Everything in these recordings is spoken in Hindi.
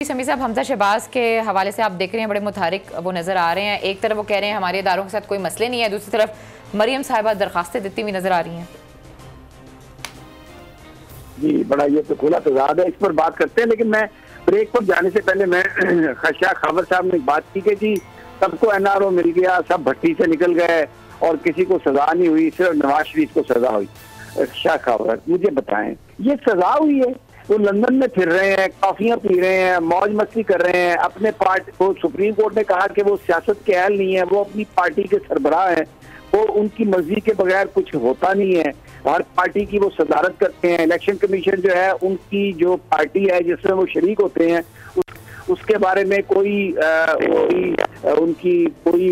समी साहब, हमजा शहबाज के हवाले से आप देख रहे हैं बड़े मुतारिक वो नज़र आ रहे हैं। एक तरफ वो कह रहे हैं हमारे इदारों के साथ कोई मसले नहीं है, दूसरी तरफ मरियम साहिबा दरखास्तें देती हुई नज़र आ रही हैं। जी, बड़ा ये तो खुला तजाद है, इस पर बात करते हैं। लेकिन मैं ब्रेक पर जाने से पहले मैं शाह खबर साहब ने बात की कि जी सबको एनआरओ मिल गया, सब भट्टी से निकल गए और किसी को सजा नहीं हुई, सिर्फ नवाज शरीफ को सजा हुई। शाह खबर मुझे बताएं, ये सजा हुई है? वो लंदन में फिर रहे हैं, कॉफियां पी रहे हैं, मौज मस्ती कर रहे हैं अपने पार्टी को। सुप्रीम कोर्ट ने कहा कि वो सियासत के अहल नहीं है, वो अपनी पार्टी के सरबराह हैं, वो उनकी मर्जी के बगैर कुछ होता नहीं है। हर पार्टी की वो सदारत करते हैं। इलेक्शन कमीशन जो है उनकी जो पार्टी है जिसमें वो शरीक होते हैं, उसके बारे में कोई उनकी कोई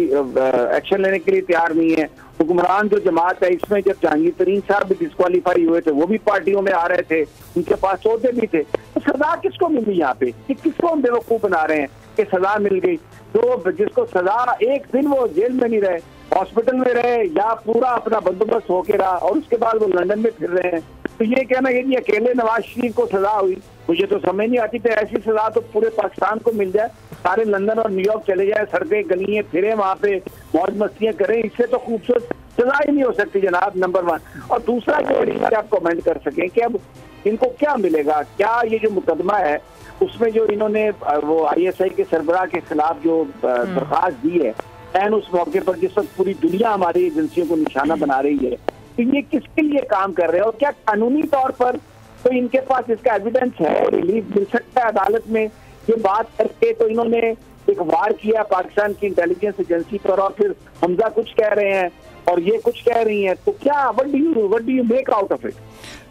एक्शन लेने के लिए तैयार नहीं है। हुक्मरान जो जमात है इसमें जब जहांगीर तरीन साहब भी डिस्क्वालीफाई हुए थे, वो भी पार्टियों में आ रहे थे, उनके पास ओहदे भी थे। तो सजा किसको मिली यहाँ पे? कि किसको हम बेवकूफ बना रहे हैं कि सजा मिल गई? तो जिसको सजा, एक दिन वो जेल में नहीं रहे, हॉस्पिटल में रहे या पूरा अपना बंदोबस्त होके रहा और उसके बाद वो लंदन में फिर रहे हैं। तो ये कहना यदि अकेले नवाज शरीफ को सजा हुई, मुझे तो समझ नहीं आती। तो ऐसी सजा तो पूरे पाकिस्तान को मिल जाए, सारे लंदन और न्यूयॉर्क चले जाए, सड़कें गलियां फिरे, वहां पे मौज मस्तियां करें, इससे तो खूबसूरत सजा ही नहीं हो सकती जनाब, नंबर वन। और दूसरा जो आप कमेंट कर सकें कि अब इनको क्या मिलेगा, क्या ये जो मुकदमा है उसमें जो इन्होंने वो ISI के सरबराह के खिलाफ जो दरखास्त दी है एंड उस मौके पर जिस वक्त पूरी दुनिया हमारी एजेंसियों को निशाना बना रही है, तो ये किसके लिए काम कर रहे हैं? और क्या कानूनी तौर पर तो इनके पास इसका एविडेंस है, रिलीफ मिल सकता है अदालत में? ये बात करके तो इन्होंने एक वार किया पाकिस्तान की इंटेलिजेंस एजेंसी पर, और फिर हमजा कुछ कह रहे हैं और ये कुछ कह रही हैं। तो क्या what do you make out of it?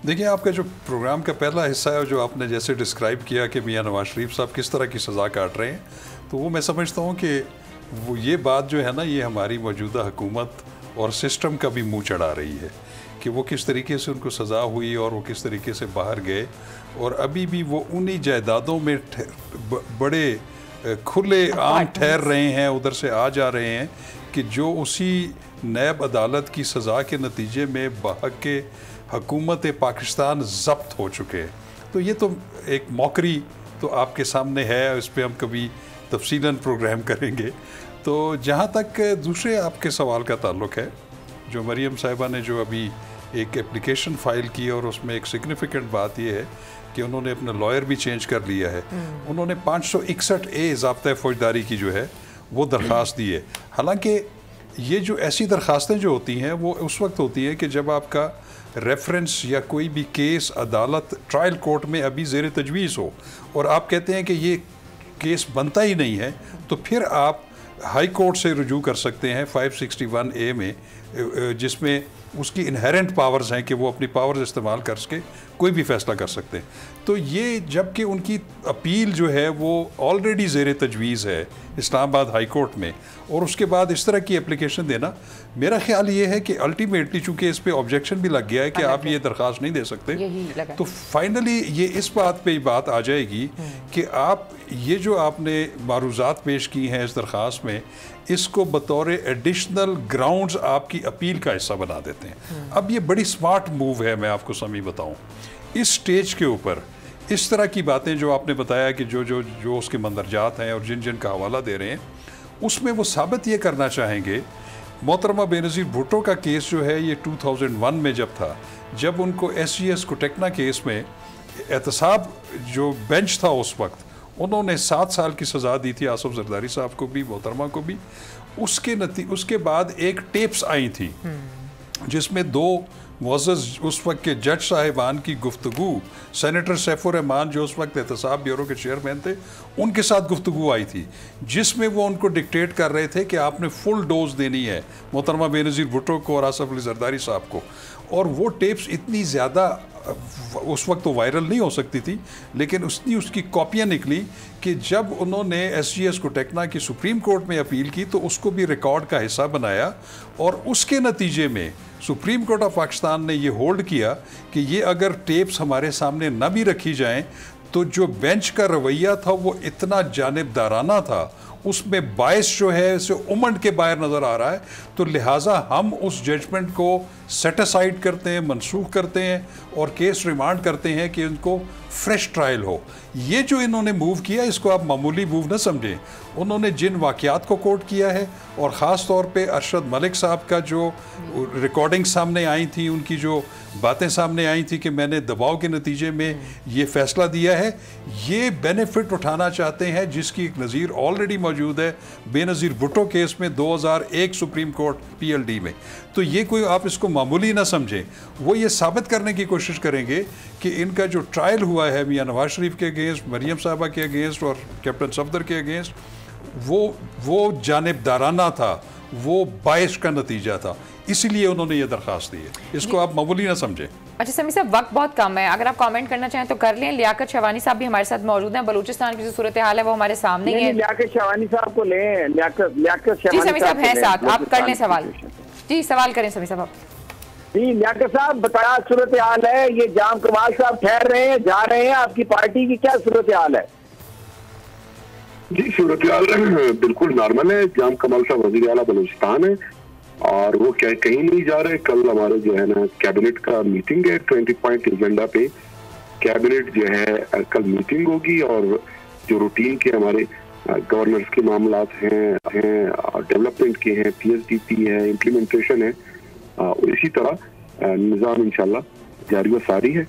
देखिए, आपका जो प्रोग्राम का पहला हिस्सा है, जो आपने जैसे डिस्क्राइब किया कि मियां नवाज शरीफ साहब किस तरह की सज़ा काट रहे हैं, तो वो मैं समझता हूँ कि वो ये बात जो है ना, ये हमारी मौजूदा हुकूमत और सिस्टम का भी मुंह चढ़ा रही है कि वो किस तरीके से उनको सज़ा हुई और वो किस तरीके से बाहर गए, और अभी भी वो उन्हीं जायदादों में बड़े खुले आम ठहर रहे हैं, उधर से आ जा रहे हैं कि जो उसी नैब अदालत की सज़ा के नतीजे में बहक के हुकूमत पाकिस्तान ज़ब्त हो चुके हैं। तो ये तो एक मौकरी तो आपके सामने है, इस पर हम कभी तफसीलन प्रोग्राम करेंगे। तो जहाँ तक दूसरे आपके सवाल का ताल्लुक़ है, जो मरियम साहिबा ने जो अभी एक एप्लीकेशन फ़ाइल की और उसमें एक सिग्निफिकेंट बात यह है कि उन्होंने अपना लॉयर भी चेंज कर लिया है। उन्होंने 561A ज़ाब्ता फ़ौजदारी की जो है वो दरख्वास्त दी है। हालांकि ये जो ऐसी दरख्वास्तें जो होती हैं वो उस वक्त होती हैं कि जब आपका रेफरेंस या कोई भी केस अदालत ट्रायल कोर्ट में अभी ज़ेर तजवीज़ हो और आप कहते हैं कि ये केस बनता ही नहीं है, तो फिर आप हाई कोर्ट से रुजू कर सकते हैं 561A में, जिसमें उसकी इनहेरेंट पावर्स हैं कि वो अपनी पावर्स इस्तेमाल करके कोई भी फ़ैसला कर सकते हैं। तो ये जबकि उनकी अपील जो है वो ऑलरेडी ज़ेर तजवीज़ है इस्लामाबाद हाई कोर्ट में, और उसके बाद इस तरह की एप्लीकेशन देना, मेरा ख्याल ये है कि अल्टीमेटली चूँकि इस पर ऑब्जेक्शन भी लग गया है कि आप ये दरख्वास्त नहीं दे सकते, तो फाइनली ये इस बात पे बात आ जाएगी कि आप ये जो आपने मारूज़ात पेश की हैं इस दरख्वास्त में, इसको बतौर एडिशनल ग्राउंड्स आपकी अपील का हिस्सा बना देते हैं। अब ये बड़ी स्मार्ट मूव है, मैं आपको समी बताऊं, इस स्टेज के ऊपर इस तरह की बातें जो आपने बताया कि जो उसके मंदरजात हैं और जिन जिन का हवाला दे रहे हैं, उसमें वो साबित ये करना चाहेंगे। मोहतरमा बेनज़ीर भुट्टो का केस जो है ये 2001 में जब था, जब उनको SGS कोटेकना केस में एहतसाब जो बेंच था उस वक्त, उन्होंने 7 साल की सज़ा दी थी आसिफ जरदारी साहब को भी, मोहतरमा को भी। उसके बाद एक टेप्स आई थी जिसमें 2 मुअज़्ज़ज़ उस वक्त के जज साहिबान की गुफ्तगू, सेनेटर सैफुर रहमान जो उस वक्त एहतसाब ब्यूरो के चेयरमैन थे, उनके साथ गुफ्तगू आई थी, जिसमें वो उनको डिक्टेट कर रहे थे कि आपने फुल डोज देनी है मोहतरमा बेनज़ीर भुट्टो को और आसिफ अली जरदारी साहब को। और वो टेप्स इतनी ज़्यादा उस वक्त तो वायरल नहीं हो सकती थी, लेकिन उसकी कॉपियाँ निकली कि जब उन्होंने SGS कोटेकना की सुप्रीम कोर्ट में अपील की तो उसको भी रिकॉर्ड का हिस्सा बनाया, और उसके नतीजे में सुप्रीम कोर्ट ऑफ पाकिस्तान ने ये होल्ड किया कि ये अगर टेप्स हमारे सामने न भी रखी जाएं तो जो बेंच का रवैया था वो इतना जानिबदाराना था, उसमें बायस जो है उसे उमंड के बाहर नज़र आ रहा है, तो लिहाजा हम उस जजमेंट को सेट असाइड करते हैं, मनसूख करते हैं और केस रिमांड करते हैं कि उनको फ्रेश ट्रायल हो। ये जो इन्होंने मूव किया इसको आप मामूली मूव ना समझें। उन्होंने जिन वाक़यात को कोट किया है और ख़ास तौर पे अरशद मलिक साहब का जो रिकॉर्डिंग सामने आई थी, उनकी जो बातें सामने आई थी कि मैंने दबाव के नतीजे में ये फ़ैसला दिया है, ये बेनिफिट उठाना चाहते हैं जिसकी एक नज़ीर ऑलरेडी मौजूद है बेनज़ीर भुट्टो केस में 2001 सुप्रीम कोर्ट PLD में। तो ये कोई आप इसको मामूली ना समझें। वो ये साबित करने की कोशिश करेंगे कि इनका जो ट्रायल हुआ है मियां नवाज शरीफ के अगेंस्ट, मरियम साहबा के अगेंस्ट और कैप्टन सफदर के अगेंस्ट, वो जानिबदाराना था, वो बायस का नतीजा था, इसलिए उन्होंने ये दरख्वास्त दी है। इसको आप मामूली ना समझें। अच्छा समी साहब, वक्त बहुत कम है, अगर आप कमेंट करना चाहें तो कर लें। लियाकत शहवानी साहब भी हमारे साथ मौजूद हैं। बलूचिस्तान की जो सूरत हाल है वो हमारे सामने ही है। लियाकत शहवानी साहब को लें। लियाकत जी समी साहब हैं साथ, आप कर लें सवाल। जी सवाल करें समी साहब। जी लियाकत साहब, बताया सूरत हाल है, ये जाम कमाल साहब ठहर रहे हैं, जा रहे हैं, आपकी पार्टी की क्या सूरत हाल है? जी सूरत हाल बिल्कुल नॉर्मल है। जाम कमाल साहब वज़ीर आला बलूचिस्तान है और वो कहीं नहीं जा रहे। कल हमारे जो है ना कैबिनेट का मीटिंग है, 20 पॉइंट एजेंडा पे कैबिनेट जो है कल मीटिंग होगी और जो रूटीन के हमारे गवर्नर्स के मामलात हैं, डेवलपमेंट के हैं, PSDP है, इम्प्लीमेंटेशन है, इसी तरह निज़ाम इंशाल्लाह जारी व सारी है।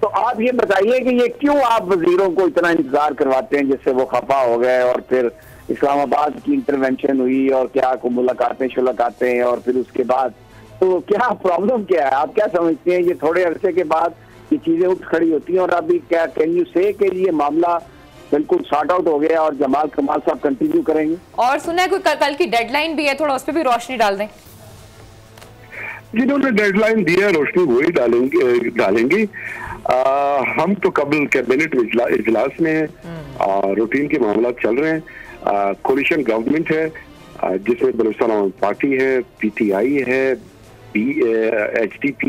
तो आप ये बताइए कि ये क्यों आप वजीरों को इतना इंतजार करवाते हैं जिससे वो खफा हो गए और फिर इस्लामाबाद की इंटरवेंशन हुई और क्या को मुलाकातें और फिर उसके बाद तो क्या प्रॉब्लम क्या है? आप क्या समझते हैं? ये थोड़े अरसे के बाद ये चीजें उठ खड़ी होती हैं और अभी क्या कैन यू से कि ये मामला बिल्कुल सॉर्ट आउट हो गया और जमाल कमाल साहब कंटिन्यू करेंगे? और सुना है कोई कल की डेडलाइन भी है, थोड़ा उस पर भी रोशनी डाल दें। जिन्होंने डेडलाइन दी है रोशनी वही डालेंगे। हम तो कबल कैबिनेट इजलास में है, रूटीन के मामला चल रहे हैं। कोलिशन गवर्नमेंट है जिसमें बलूचिस्तान आवाम पार्टी है, PTI है, HDP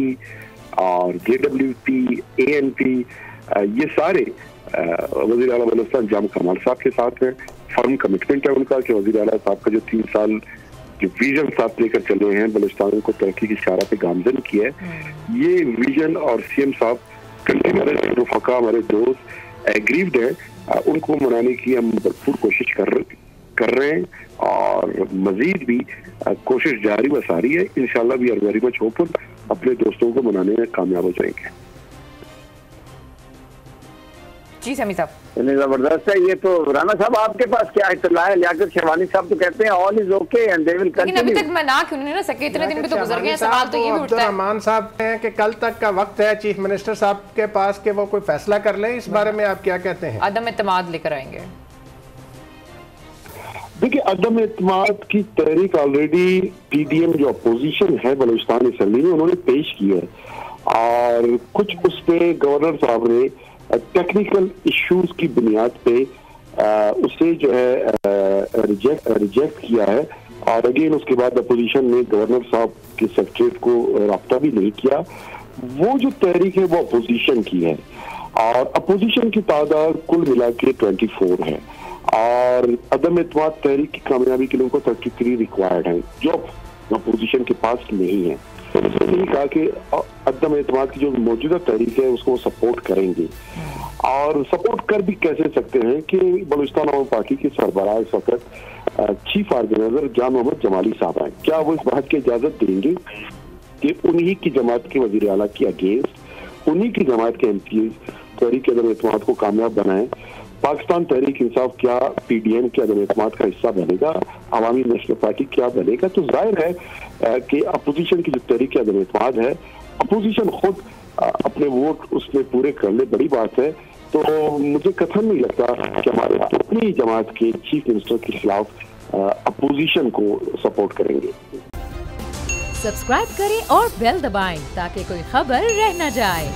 और JWP, ANP, ये सारे वज़ीर आला बलूचिस्तान जाम कमाल साहब के साथ है। फर्म कमिटमेंट है उनका कि वज़ीर आला साहब का जो 3 साल जो विजन साथ लेकर चल रहे हैं, बलूचिस्तान को तरक्की की शारा पे गामजन किया है, ये विजन और CM साहब हमारे रुफका, हमारे दोस्त एग्रीव्ड है, उनको मनाने की हम भरपूर कोशिश कर रहे हैं और मजीद भी कोशिश जारी व सारी है। इंशाल्लाह we are very much hopeful अपने दोस्तों को मनाने में कामयाब हो जाएंगे। जी समी साहब, जबरदस्त है। ये तो राना साहब आपके पास क्या इत्तला है? लियाकत शहवानी साहब तो कहते हैं all is okay and they will continue. लेकिन अभी तक मना क्यों नहीं ना सके? इतने दिन भी तो गुजर गए हैं। सवाल तो ये भी उठता है रहमान साहब हैं कि कल तक का वक्त है चीफ मिनिस्टर साहब के पास कि वो कोई फैसला कर लें, इस बारे में आप क्या कहते हैं? अदम एतमाद लेकर आएंगे। देखिए, अदम एतमाद की तहरीक ऑलरेडी PDM जो अपोजिशन है बलूचिस्तान असम्बली में उन्होंने पेश की है और कुछ उस पे गवर्नर साहब ने टेक्निकल इश्यूज की बुनियाद पे उसे जो है रिजेक्ट किया है और अगेन उसके बाद अपोजिशन ने गवर्नर साहब के सेक्रेटरीट को राब्ता भी नहीं किया। वो जो तहरीक है वो अपोजिशन की है और अपोजिशन की तादाद कुल मिला के 24 है और अदम एतमाद तहरीक की कामयाबी के लिए उनको 33 रिक्वायर्ड है जो अपोजिशन के पास नहीं है। तो उसने कहा कि अदम एतमाद की जो मौजूदा तहरीक है उसको सपोर्ट करेंगे और सपोर्ट कर भी कैसे सकते हैं कि बलूचिस्तान आवाम पार्टी के सरबराह इस वक्त चीफ ऑर्गेनाइजर जान मोहम्मद जमाली साहब हैं। क्या वो इस बात की इजाजत देंगे कि उन्हीं की जमात के वजीर आला की अगेंस्ट उन्हीं की जमात के MPs तहरीक अदम एतमाद को कामयाब बनाएं? पाकिस्तान तहरीक इंसाफ क्या PDM के अदम एतमाद का हिस्सा बनेगा? अवामी नेशनल पार्टी क्या बनेगा? तो जाहिर है कि अपोजिशन की जो तहरीक अदम एतमाद है, अपोजिशन खुद अपने वोट उसमें पूरे कर ले, बड़ी बात है। तो मुझे कथन नहीं लगता कि हमारे अपनी जमात के चीफ मिनिस्टर के खिलाफ अपोजिशन को सपोर्ट करेंगे। सब्सक्राइब करें और बेल दबाएं ताकि कोई खबर रह न जाए।